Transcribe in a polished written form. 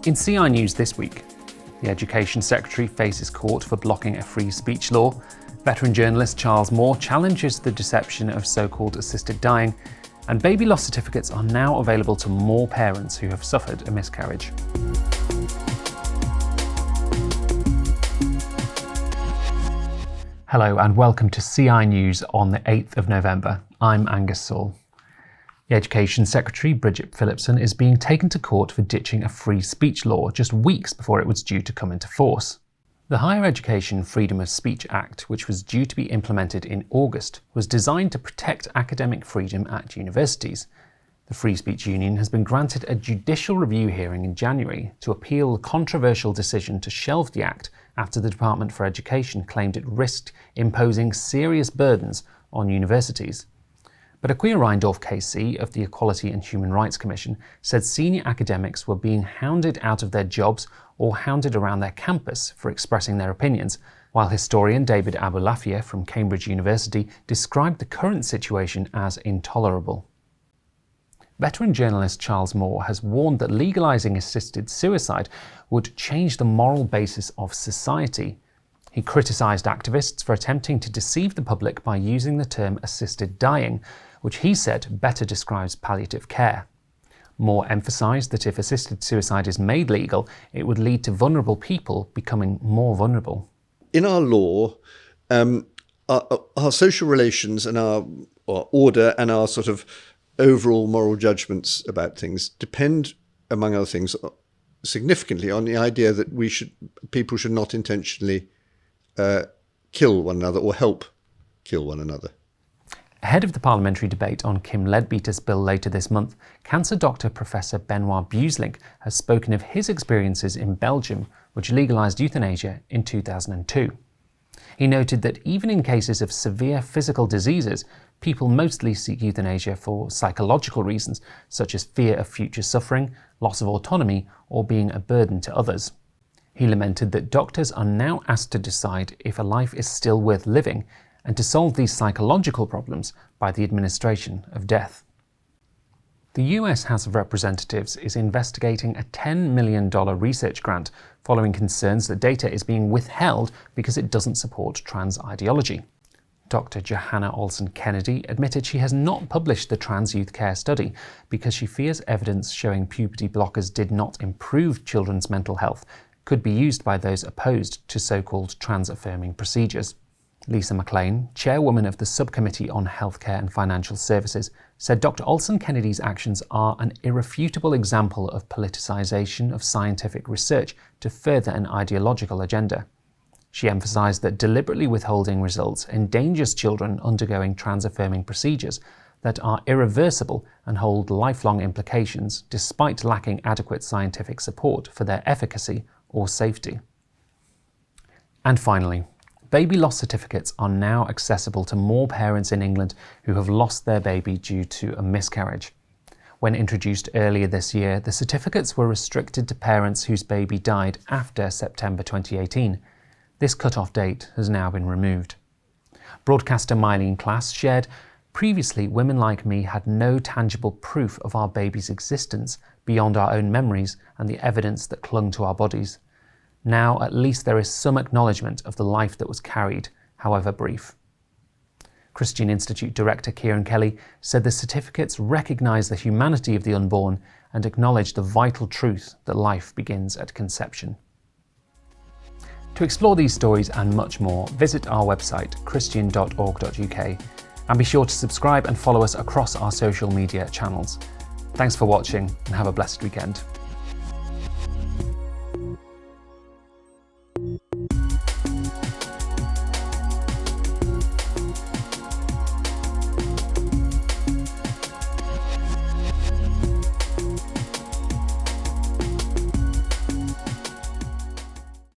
In CI News this week, the Education Secretary faces court for blocking a free speech law, veteran journalist Charles Moore challenges the deception of so-called assisted dying, and baby loss certificates are now available to more parents who have suffered a miscarriage. Hello and welcome to CI News on the 8th of November. I'm Angus Saul. The Education Secretary, Bridget Phillipson, is being taken to court for ditching a free speech law just weeks before it was due to come into force. The Higher Education Freedom of Speech Act, which was due to be implemented in August, was designed to protect academic freedom at universities. The Free Speech Union has been granted a judicial review hearing in January to appeal the controversial decision to shelve the Act after the Department for Education claimed it risked imposing serious burdens on universities. But Akua Reindorf KC of the Equality and Human Rights Commission said senior academics were being hounded out of their jobs or hounded around their campus for expressing their opinions, while historian David Abulafia from Cambridge University described the current situation as intolerable. Veteran journalist Charles Moore has warned that legalising assisted suicide would change the moral basis of society. He criticised activists for attempting to deceive the public by using the term assisted dying, which he said better describes palliative care. Moore emphasised that if assisted suicide is made legal, it would lead to vulnerable people becoming more vulnerable. In our law, our social relations and our order and our sort of overall moral judgments about things depend, among other things, significantly on the idea that people should not intentionally kill one another or help kill one another. Ahead of the parliamentary debate on Kim Leadbeater's bill later this month, cancer doctor Professor Benoit Buselink has spoken of his experiences in Belgium, which legalised euthanasia in 2002. He noted that even in cases of severe physical diseases, people mostly seek euthanasia for psychological reasons, such as fear of future suffering, loss of autonomy, or being a burden to others. He lamented that doctors are now asked to decide if a life is still worth living and to solve these psychological problems by the administration of death. The US House of Representatives is investigating a $10 million research grant following concerns that data is being withheld because it doesn't support trans ideology. Dr. Johanna Olsen-Kennedy admitted she has not published the trans youth care study because she fears evidence showing puberty blockers did not improve children's mental health could be used by those opposed to so-called trans-affirming procedures. Lisa McLean, chairwoman of the Subcommittee on Healthcare and Financial Services, said Dr. Olsen-Kennedy's actions are an irrefutable example of politicisation of scientific research to further an ideological agenda. She emphasised that deliberately withholding results endangers children undergoing trans-affirming procedures that are irreversible and hold lifelong implications despite lacking adequate scientific support for their efficacy or safety. And finally, baby loss certificates are now accessible to more parents in England who have lost their baby due to a miscarriage. When introduced earlier this year, the certificates were restricted to parents whose baby died after September 2018. This cut-off date has now been removed. Broadcaster Mylene Klass shared, "Previously, women like me had no tangible proof of our baby's existence beyond our own memories and the evidence that clung to our bodies. Now, at least there is some acknowledgement of the life that was carried, however brief." Christian Institute Director Kieran Kelly said the certificates recognise the humanity of the unborn and acknowledge the vital truth that life begins at conception. To explore these stories and much more, visit our website christian.org.uk and be sure to subscribe and follow us across our social media channels. Thanks for watching and have a blessed weekend.